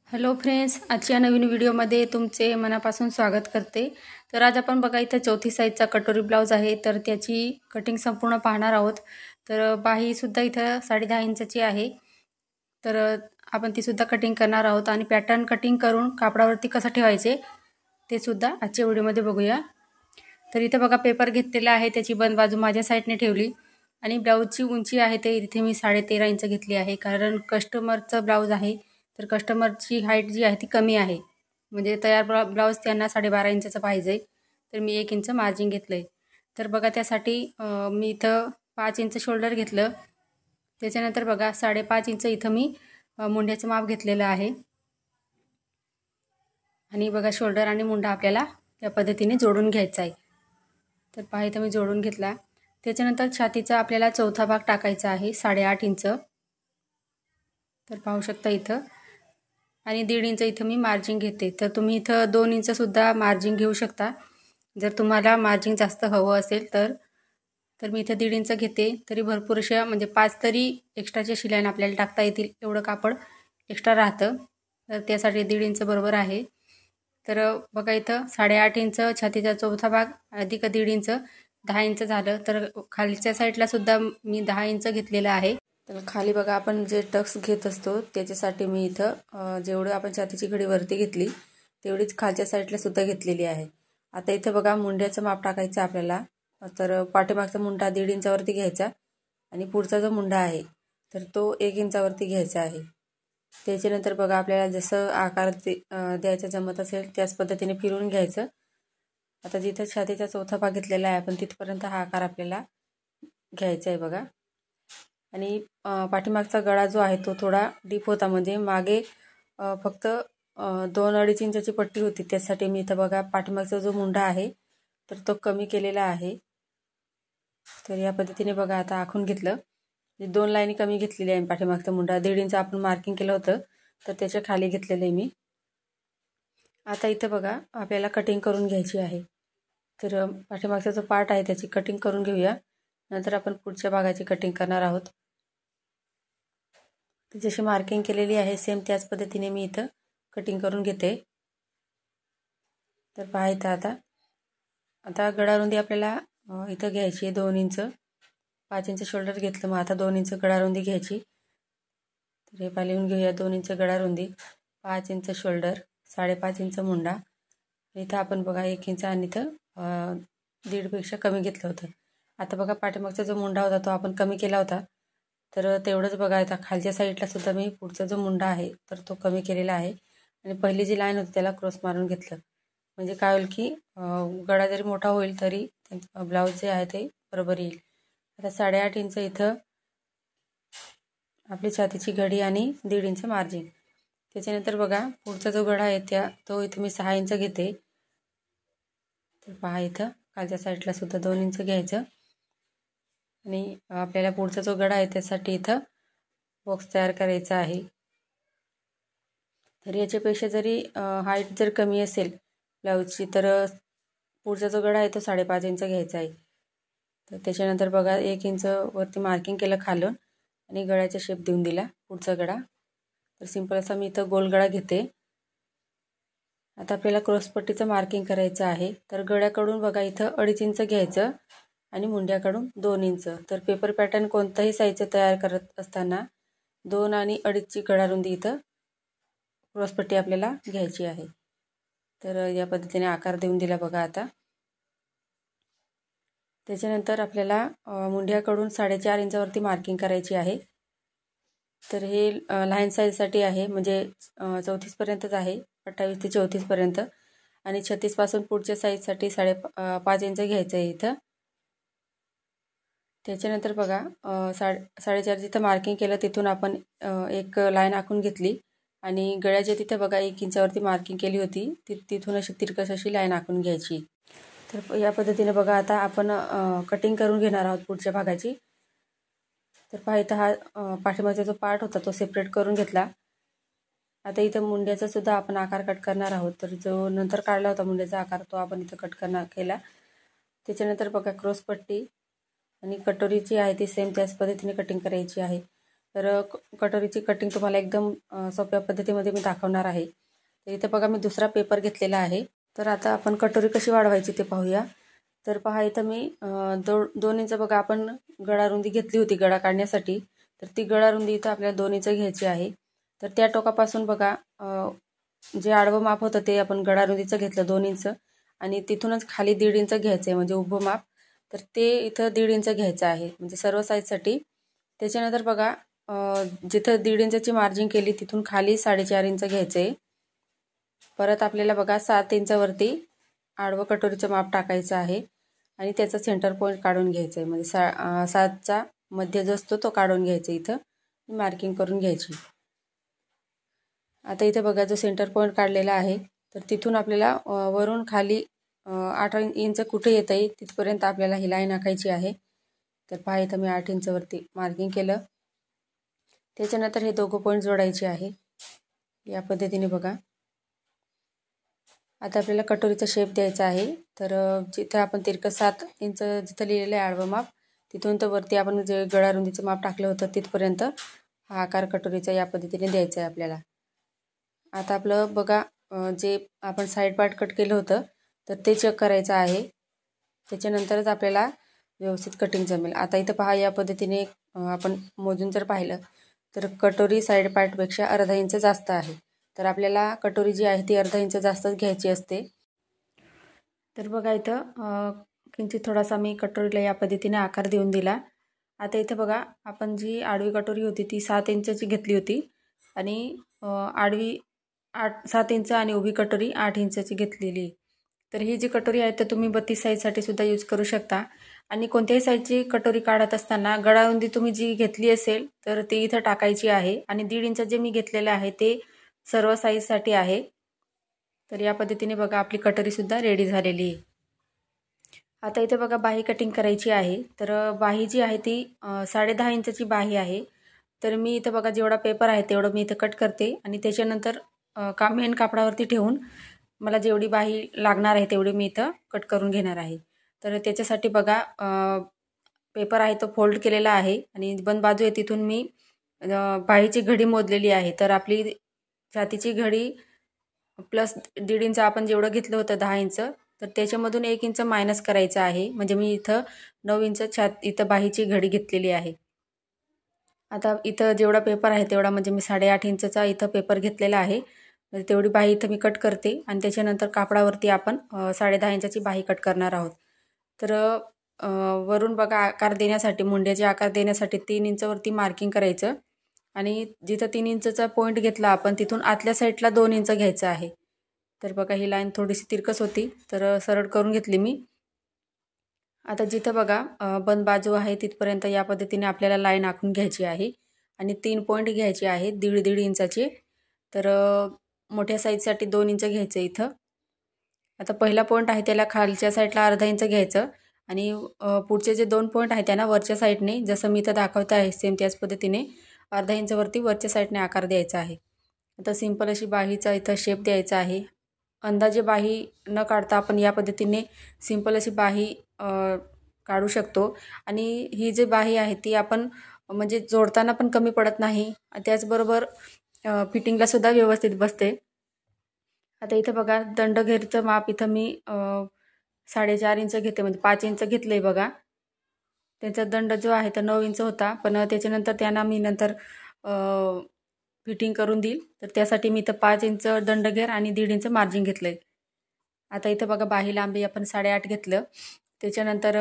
Hello friends, आजच्या नवीन व्हिडिओमध्ये तुमचे मनापासून स्वागत करते। तर आज आपण बघा इथं चौथी साईजचा कटोरी ब्लाउज आहे, तर त्याची कटिंग संपूर्ण पाहणार आहोत। तर बाही सुद्धा इथं 10.5 इंचाची आहे, तर आपण ती सुद्धा कटिंग करणार आहोत आणि पॅटर्न कटिंग करून कापडावरती कसं ठेवायचे ते सुद्धा आजच्या व्हिडिओमध्ये बघूया। तर इथं बघा पेपर घेतलेला आहे, त्याची बंद बाजू माझ्या साईडने ठेवली आणि ब्लाउजची उंची आहे ते इथे मी 13.5 इंच घेतली आहे, कारण कस्टमरचं ब्लाउज आहे। तर कस्टमरची हाईट जी आहे ती कमी आहे, म्हणजे तयार ब्लाउज त्यांना 12.5 इंचाचा पाहिजे, तर मी 1 इंच मार्जिन घेतलंय। तर बघा त्यासाठी मी इथं 5 इंच शोल्डर घेतलं, त्याच्यानंतर बघा 5.5 इंच इथं मी मुंड्याचं माप घेतलेलं आहे आणि बघा शोल्डर आणि मुंडा आपल्याला त्या पद्धतीने जोडून घ्यायचा आहे। तर पहा इथं मी जोडून घेतला। त्याच्यानंतर छातीचा आपल्याला चौथा भाग टाकायचा आहे 8.5 इंच, तर पाहू शकता इथं, आणि 1.5 इंच इथं मी मार्जिन घेते। तर तुम्ही इथं 2 इंच सुद्धा मार्जिन घेऊ शकता जर तुम्हाला मार्जिन जास्त हवं असेल तर। मी इथं 1.5 इंच घेते, तरी भरपूर अशा म्हणजे 5 तरी एक्स्ट्राच्या शिलाईन आपल्याला टाकता येतील, एवढं कापड एक्स्ट्रा राहतं, तर त्यासाठी 1.5 इंच बरोबर आहे। तर बघा इथं 8.5 इंच छातीचा चौथा भाग अधिक 1.5 इंच 10 इंच झालं। तर खालच्या साईडला सुद्धा मी 10 इंच घेतलेलं आहे। तर खाली बघा आपण जे टक्स घेत असतो त्याच्यासाठी मी इथं जेवढं आपण छातीची घडी वरती घेतली तेवढीच खालच्या साईडला सुद्धा घेतलेली आहे। आता इथं बघा मुंड्याचं माप टाकायचं आपल्याला, तर पाठीमागचा मुंडा 1.5 इंचावरती घ्यायचा आणि पुढचा जो मुंडा आहे तर तो 1 इंचावरती घ्यायचा आहे। त्याच्यानंतर बघा आपल्याला जसं आकार द्यायचा जमत असेल त्याच पद्धतीने फिरवून घ्यायचं। आता जिथं छातीचा चौथा भाग घेतलेला आहे आपण तिथपर्यंत हा आकार आपल्याला घ्यायचा आहे बघा। आणि पाठीमागचा गळा जो आहे तो थोडा डीप होता, म्हणजे मागे फक्त 2-2.5 इंचाची पट्टी होती, त्यासाठी मी इथं बघा पाठीमागचा जो मुंडा आहे तर तो कमी केलेला आहे। तर या पद्धतीने बघा आता आखून घेतलं, 2 लाईनी कमी घेतलेली आहे पाठीमागचा मुंडा 1.5 इंच आपण मार्किंग केलं होतं तर त्याच्या खाली घेतलेलं आहे मी। आता इथं बघा आपल्याला कटिंग करून घ्यायची आहे, तर पाठीमागचा जो पार्ट आहे त्याची कटिंग करून घेऊया, नंतर आपण पुढच्या भागाची कटिंग करणार आहोत। जशी मार्किंग केलेली आहे सेम त्याच पद्धतीने मी इथं कटिंग करून घेते। तर पहा इथं आता गळारुंदी आपल्याला इथं घ्यायची आहे 2 इंच, 5 इंच शोल्डर घेतलं, मग आता 2 इंच गळारुंदी घ्यायची। तर हे लिहून घेऊया, 2 इंच गळारुंदी, 5 इंच शोल्डर, 5.5 इंच मुंडा। इथं आपण बघा 1 इंच आणि इथं 1.5 पेक्षा कमी घेतलं होतं। आता बघा पाठीमागचा जो मुंडा होता तो आपण कमी केला होता, तर तेवढंच बघा आता खालच्या साईडला सुद्धा मी पुढचा जो मुंडा आहे तर तो कमी केलेला आहे आणि पहिली जी लाईन होती त्याला क्रॉस मारून घेतलं, म्हणजे काय होईल की गळा जरी मोठा होईल तरी ब्लाउज जे आहे ते बरोबर येईल। आता 8.5 इंच इथं आपली छातीची घडी आणि 1.5 इंच मार्जिन। त्याच्यानंतर बघा पुढचा जो गळा आहे तो इथं मी 6 इंच घेते। तर पहा इथं खालच्या साईडला सुद्धा 2 इंच घ्यायचं आणि आपल्याला पुढचा जो गळा आहे त्यासाठी इथं बॉक्स तयार करायचा आहे। तर याच्यापेक्षा जरी हाईट जर कमी असेल ब्लाउजची तर पुढचा जो गळा आहे तो 5.5 इंच घ्यायचा आहे। तर त्याच्यानंतर बघा 1 इंच वरती मार्किंग केलं खालून आणि गळ्याचा शेप देऊन दिला पुढचा गळा। तर सिंपल असा मी इथं गोल गळा घेते। आता आपल्याला क्रॉसपट्टीचं मार्किंग करायचं आहे, तर गळ्याकडून बघा इथं 2.5 इंच घ्यायचं आणि मुंड्याकडून 2 इंच। तर पेपर पॅटर्न कोणताही साईजचं तयार करत असताना 2 आणि 2.5 ची गळारुंदी इथं क्रॉसपट्टी आपल्याला घ्यायची आहे। तर या पद्धतीने आकार देऊन दिला बघा आता। त्याच्यानंतर आपल्याला मुंड्याकडून 4.5 इंचावरती मार्किंग करायची आहे। तर हे लहान साईजसाठी आहे, म्हणजे 34 पर्यंतच आहे, 28 ते 34 पर्यंत, आणि 36 पासून पुढच्या साईजसाठी 5.5 इंच घ्यायचं आहे इथं। त्याच्यानंतर बघा 4.5 जिथं मार्किंग केलं तिथून आपण एक लाईन आखून घेतली आणि गळ्याच्या तिथं बघा 1 इंचावरती मार्किंग केली होती, तिथून अशी तिरकस अशी लाईन आखून घ्यायची। तर या पद्धतीने बघा आता आपण कटिंग करून घेणार आहोत पुढच्या भागाची। तर पहा इथं हा पाठीमागचा जो पार्ट होता तो सेपरेट करून घेतला। आता इथं मुंड्याचा सुद्धा आपण आकार कट करणार आहोत, तर जो नंतर काढला होता मुंड्याचा आकार तो आपण इथं कट केला। त्याच्यानंतर बघा क्रॉसपट्टी आणि कटोरी जी आहे ती सेम त्याच पद्धतीने कटिंग करायची आहे। तर कटोरीची कटिंग तुम्हाला एकदम सोप्या पद्धतीमध्ये मी दाखवणार आहे. तर इथे बघा मी दुसरा पेपर घेतलेला आहे. तर आता आपण कटोरी कशी वाढवायची ते पाहूया. तर पहा इथं मी 2 इंच बघा आपण गळारुंदी घेतली होती गळा काढण्यासाठी. तर ती गळारुंदी इथं आपल्याला 2 इंच घ्यायची आहे. तर त्या टोकापासून बघा जे आडवं माप होतं ते आपण गळारुंदीचं घेतलं 2 इंच आणि तिथूनच खाली 1.5 इंच घ्यायचं आहे म्हणजे उभं माप. तर ते इथं 1.5 इंच घ्यायचं आहे म्हणजे सर्व साईजसाठी. त्याच्यानंतर बघा जिथं 1.5 इंचाची मार्जिन केली तिथून खाली 4.5 इंच घ्यायचं आहे. परत आपल्याला बघा 7 इंचावरती आडवं कटोरीचं माप टाकायचं आहे आणि त्याचा सेंटर पॉईंट काढून घ्यायचं आहे म्हणजे 7चा मध्य जो असतो तो काढून घ्यायचा इथं मार्किंग करून घ्यायची. आता इथे बघा जो सेंटर पॉईंट काढलेला आहे तर तिथून आपल्याला वरून खाली 8 इंच कुठे येत आहे तिथपर्यंत आपल्याला ही लाईन आखायची आहे. तर पहा इथं मी 8 इंचवरती मार्किंग केलं. त्याच्यानंतर हे दोघं पॉईंट जोडायचे आहे या पद्धतीने बघा. आता आपल्याला कटोरीचा शेप द्यायचा आहे. तर जिथं आपण तिरकं 7 इंच जिथं लिहिलेलं आहे आडवं माप तिथून तर वरती आपण जे गळारुंदीचं माप टाकलं होतं तिथपर्यंत हा आकार कटोरीचा या पद्धतीने द्यायचा आहे आपल्याला. आता आपलं बघा जे आपण साईड पार्ट कट केलं होतं तर ते चेक करायचं आहे. त्याच्यानंतरच आपल्याला व्यवस्थित कटिंग जमेल. आता इथं पहा या पद्धतीने आपण मोजून जर पाहिलं तर कटोरी साईड पार्टपेक्षा अर्धा इंच जास्त आहे. तर आपल्याला कटोरी जी आहे ती अर्धा इंच जास्तच घ्यायची असते. तर बघा इथं किंचित थोडासा मी कटोरीला या पद्धतीने आकार देऊन दिला. आता इथं बघा आपण जी आडवी कटोरी होती ती 7 इंचची घेतली होती आणि आडवी 7 इंच आणि उभी कटोरी 8 इंचची घेतलेली. तर ही जी कटोरी आहे तर तुम्ही 32 साईजसाठी सुद्धा यूज करू शकता. आणि कोणत्याही साईजची कटोरी काढत असताना गळारुंदी तुम्ही जी घेतली असेल तर ती इथं टाकायची आहे आणि 1.5 इंच जे मी घेतलेलं आहे ते सर्व साईजसाठी आहे. तर या पद्धतीने बघा आपली कटोरी सुद्धा रेडी झालेली आहे. आता इथे बघा बाही कटिंग करायची आहे. तर बाही जी आहे ती 10.5 इंचची बाही आहे. तर मी इथं बघा जेवढा पेपर आहे तेवढं मी इथं कट करते आणि त्याच्यानंतर मेन कापडावरती ठेवून मला जेवढी बाही लागणार आहे तेवढी मी इथं कट करून घेणार आहे. तर त्याच्यासाठी बघा पेपर आहे तो फोल्ड केलेला आहे आणि बंद बाजू आहे तिथून मी बाहीची घडी मोजलेली आहे. तर आपली छातीची घडी प्लस 1.5 इंच आपण जेवढं घेतलं होतं 10 इंच तर त्याच्यामधून 1 इंच मायनस करायचं आहे. म्हणजे मी इथं 9 इंच इथं बाहीची घडी घेतलेली आहे. आता इथं जेवढा पेपर आहे तेवढा म्हणजे मी 8.5 इंचचा इथं पेपर घेतलेला आहे. म्हणजे तेवढी बाही इथं मी कट करते आणि त्याच्यानंतर कापडावरती आपण 10.5 इंचाची बाही कट करणार आहोत. तर वरून बघा आकार देण्यासाठी मुंड्याचे आकार देण्यासाठी 3 इंचवरती मार्किंग करायचं आणि जिथं 3 इंचचा पॉईंट घेतला आपण तिथून आतल्या साईडला 2 इंच घ्यायचं आहे. तर बघा ही लाईन थोडीशी तिरकस होती तर सरळ करून घेतली मी. आता जिथं बघा बंद बाजू आहे तिथपर्यंत या पद्धतीने आपल्याला लाईन आखून घ्यायची आहे आणि 3 पॉईंट घ्यायचे आहेत 1.5 इंचाचे. तर मोठ्या साईजसाठी 2 इंच घ्यायचं इथं. आता पहिला पॉईंट आहे त्याला खालच्या साईडला अर्धा इंच घ्यायचं आणि पुढचे जे 2 पॉईंट आहेत त्यांना वरच्या साईडने जसं मी इथं दाखवत आहे सेम त्याच पद्धतीने अर्धा इंचवरती वरच्या साईडने आकार द्यायचा आहे. आता सिंपल अशी बाहीचा इथं शेप द्यायचा आहे. अंदाजे बाही न काढता आपण या पद्धतीने सिंपल अशी बाही काढू शकतो आणि ही जी बाही आहे ती आपण म्हणजे जोडताना पण कमी पडत नाही त्याचबरोबर फिटिंगला सुद्धा व्यवस्थित बसते. आता इथं बघा दंडघेरचं माप इथं मी 4.5 इंच घेते म्हणजे 5 इंच घेतलं आहे बघा. त्याचा दंड जो आहे तर 9 इंच होता पण त्याच्यानंतर त्यांना मी नंतर फिटिंग करून देईल तर त्यासाठी मी इथं 5 इंच दंडघेर आणि 1.5 इंच मार्जिन घेतलं आहे. आता इथं बघा बाही लांबी आपण 8.5 घेतलं. त्याच्यानंतर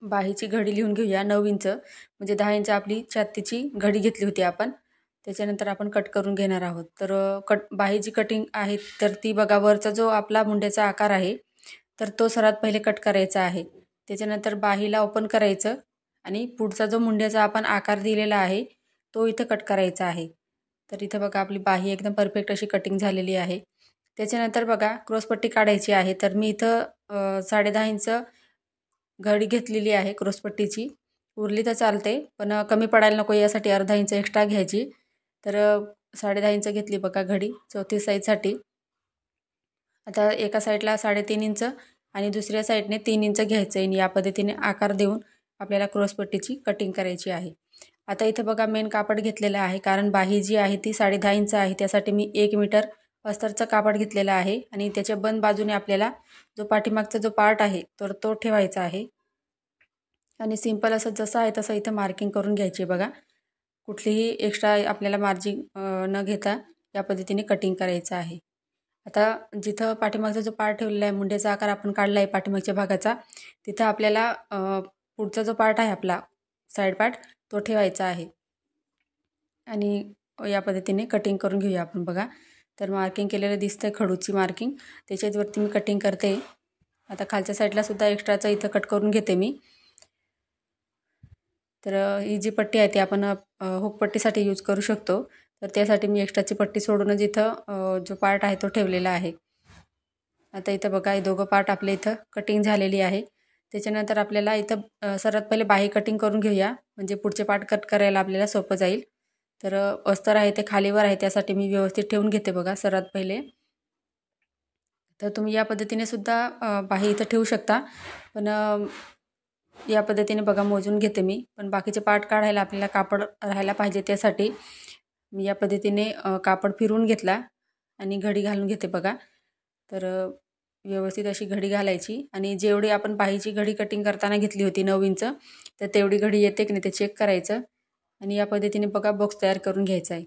बाहीची घडी लिहून घेऊया 9 इंच म्हणजे 10 इंच आपली छातीची घडी घेतली होती आपण. त्याच्यानंतर आपण कट करून घेणार आहोत. तर बाहीची कटिंग आहे तर ती बघा वरचा जो आपला मुंड्याचा आकार आहे तर तो सर्वात पहिले कट करायचा आहे. त्याच्यानंतर बाहीला ओपन करायचं आणि पुढचा जो मुंड्याचा आपण आकार दिलेला आहे तो इथं कट करायचा आहे. तर इथं बघा आपली बाही एकदम परफेक्ट अशी कटिंग झालेली आहे. त्याच्यानंतर बघा क्रॉसपट्टी काढायची आहे. तर मी इथं 10.5 इंच घडी घेतलेली आहे क्रॉसपट्टीची. उरली तर चालते पण कमी पडायला नको यासाठी अर्धा इंच एक्स्ट्रा घ्यायची. तर 10.5 इंच घेतली बघा घडी चौथी साईजसाठी. आता एका साईडला 3.5 इंच आणि दुसऱ्या साईडने 3 इंच घ्यायचं आहे या पद्धतीने आकार देऊन आपल्याला क्रॉसपट्टीची कटिंग करायची आहे. आता इथे बघा मेन कापड घेतलेलं आहे, कारण बाही जी आहे ती 10.5 इंच आहे, त्यासाठी मी 1 मीटर अस्तरचं कापड घेतलेलं आहे आणि त्याच्या बंद बाजूने आपल्याला जो पाठीमागचा जो पार्ट आहे तर तो ठेवायचा आहे आणि सिंपल असं जसं आहे तसं इथं मार्किंग करून घ्यायची बघा. कुठलीही एक्स्ट्रा आपल्याला मार्जिन न घेता या पद्धतीने कटिंग करायचं आहे. आता जिथं पाठीमागचा जो पार्ट ठेवलेला आहे, मुंड्याचा आकार आपण काढला आहे पाठीमागच्या भागाचा, तिथं आपल्याला पुढचा जो पार्ट आहे आपला साईड पार्ट तो ठेवायचा आहे आणि या पद्धतीने कटिंग करून घेऊया आपण बघा. तर मार्किंग केलेलं दिसतंय खडूची मार्किंग, त्याच्यावरती मी कटिंग करते. आता खालच्या साईडला सुद्धा एक्स्ट्राचं इथं कट करून घेते मी. तर ही जी पट्टी आहे ती आपण हुकपट्टीसाठी यूज करू शकतो. तर त्यासाठी मी एक्स्ट्राची पट्टी सोडूनच इथं जो पार्ट आहे तो ठेवलेला आहे. आता इथं बघा हे दोघं पार्ट आपले इथं कटिंग झालेली आहे. त्याच्यानंतर आपल्याला इथं सर्वात पहिले बाही कटिंग करून घेऊया, म्हणजे पुढचे पार्ट कट करायला आपल्याला सोपं जाईल. तर अस्तर आहे ते खालीवर आहे, त्यासाठी मी व्यवस्थित ठेवून घेते बघा सर्वात पहिले. तर तुम्ही या पद्धतीने सुद्धा बाही इथं ठेवू शकता, पण या पद्धतीने बघा मोजून घेते मी. पण बाकीचे पार्ट काढायला आपल्याला कापड राहायला पाहिजे, त्यासाठी मी या पद्धतीने कापड फिरवून घेतला आणि घडी घालून घेते बघा. तर व्यवस्थित अशी घडी घालायची आणि जेवढी आपण बाहीची घडी कटिंग करताना घेतली होती 9 इंच, तर तेवढी घडी येते की नाही ते चेक करायचं आणि या पद्धतीने बघा बॉक्स तयार करून घ्यायचा आहे.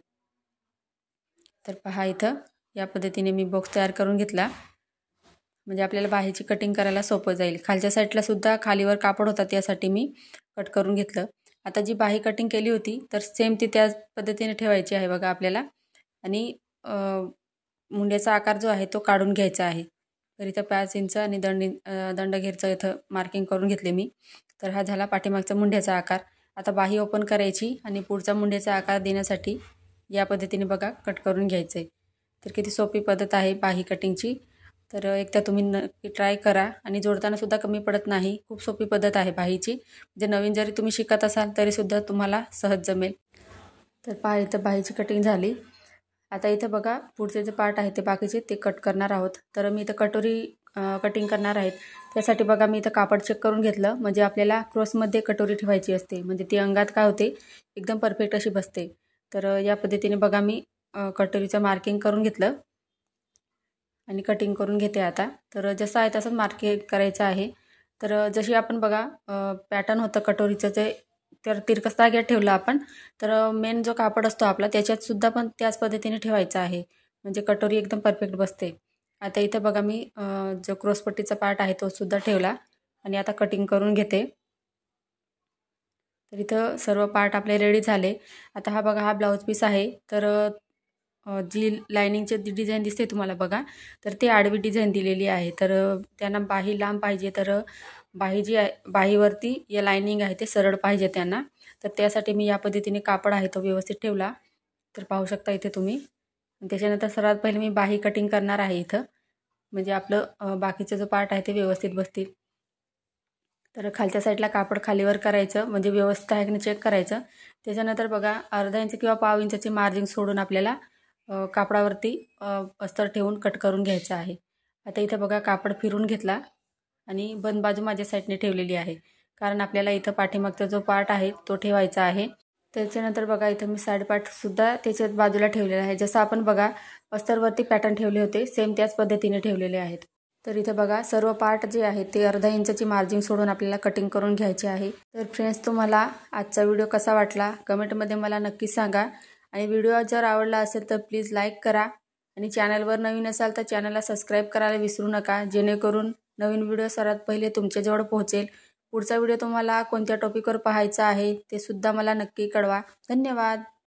तर पहा इथं या पद्धतीने मी बॉक्स तयार करून घेतला, म्हणजे आपल्याला बाहीची कटिंग करायला सोपं जाईल. खालच्या साईडला सुद्धा खालीवर कापड होता, त्यासाठी मी कट करून घेतलं. आता जी बाही कटिंग केली होती तर सेम ती त्याच पद्धतीने ठेवायची आहे बघा आपल्याला आणि मुंड्याचा आकार जो आहे तो काढून घ्यायचा आहे. तर इथं 5 इंच आणि दंडघेरचं इथं मार्किंग करून घेतले मी. तर हा झाला पाठीमागचा मुंड्याचा आकार. आता बाही ओपन करायची आणि पुढचा मुंड्याचा आकार देण्यासाठी या पद्धतीने बघा कट करून घ्यायचं आहे. तर किती सोपी पद्धत आहे बाही कटिंगची. तर एकदा तुम्ही नक्की ट्राय करा आणि जोडताना सुद्धा कमी पडत नाही. खूप सोपी पद्धत आहे बाहीची, म्हणजे नवीन जरी तुम्ही शिकत असाल तरीसुद्धा तुम्हाला सहज जमेल. तर पहा इथं बाहीची कटिंग झाली. आता इथं बघा पुढचे जे पार्ट आहे ते बाकीचे ते कट करणार आहोत. तर मी इथं कटोरी कटिंग करणार आहेत, त्यासाठी बघा मी इथं कापड चेक करून घेतलं, म्हणजे आपल्याला क्रॉसमध्ये कटोरी ठेवायची असते, म्हणजे ती अंगात काय होते एकदम परफेक्ट अशी बसते. तर या पद्धतीने बघा मी कटोरीचं मार्किंग करून घेतलं आणि कटिंग करून घेते आता. तर जसं आहे तसंच मार्किंग करायचं आहे. तर जशी आपण बघा पॅटर्न होतं कटोरीचं ते तर तिरकस धाग्यात ठेवलं आपण, तर मेन जो कापड असतो आपला त्याच्यात सुद्धा पण त्याच पद्धतीने ठेवायचा आहे, म्हणजे कटोरी एकदम परफेक्ट बसते. आता इथं बघा मी जो क्रॉसपट्टीचा पार्ट आहे तो सुद्धा ठेवला आणि आता कटिंग करून घेते. तर इथं सर्व पार्ट आपले रेडी झाले. आता हा बघा हा ब्लाऊज पीस आहे. तर जी लायनिंगची डिझाईन दिसते तुम्हाला बघा, तर ती आडवी डिझाईन दिलेली आहे. तर त्यांना बाही लांब पाहिजे, तर बाही जी आहे बाहीवरती या लायनिंग आहे ते सरळ पाहिजे त्यांना. तर त्यासाठी मी या पद्धतीने कापड आहे तो व्यवस्थित ठेवला. तर पाहू शकता इथे तुम्ही. त्याच्यानंतर सर्वात पहिले मी बाही कटिंग करणार आहे इथं, म्हणजे आपलं बाकीचा जो पार्ट आहे ते व्यवस्थित बसतील. तर खालच्या साईडला कापड खालीवर करायचं, म्हणजे व्यवस्थित आहे की नाही चेक करायचं. त्याच्यानंतर बघा अर्धा इंच किंवा पाव इंचाची मार्जिन सोडून आपल्याला कापडावरती अस्तर ठेवून कट करून घ्यायचं आहे. आता इथं बघा कापड फिरून घेतला आणि बंद बाजू माझ्या साईडने ठेवलेली आहे, कारण आपल्याला इथं पाठीमागचा जो पार्ट आहे तो ठेवायचा आहे. त्याच्यानंतर बघा इथं मी साईड पार्टसुद्धा त्याच्याच बाजूला ठेवलेला आहे. जसं आपण बघा अस्तरवरती पॅटर्न ठेवले होते सेम त्याच पद्धतीने ठेवलेले आहेत. तर इथे बघा सर्व पार्ट जे आहे ते अर्धा इंचाची मार्जिन सोडून आपल्याला कटिंग करून घ्यायचे आहे. तर फ्रेंड्स, तुम्हाला आजचा व्हिडिओ कसा वाटला कमेंटमध्ये मला नक्कीच सांगा आणि व्हिडिओ जर आवडला असेल तर प्लीज लाईक करा आणि चॅनलवर नवीन असाल तर चॅनलला सबस्क्राईब करायला विसरू नका, जेणेकरून नवीन व्हिडिओ सर्वात पहिले तुमच्याजवळ पोहोचेल. पुढचा व्हिडिओ तुम्हाला कोणत्या टॉपिकवर पाहायचा आहे ते सुद्धा मला नक्की कळवा. धन्यवाद.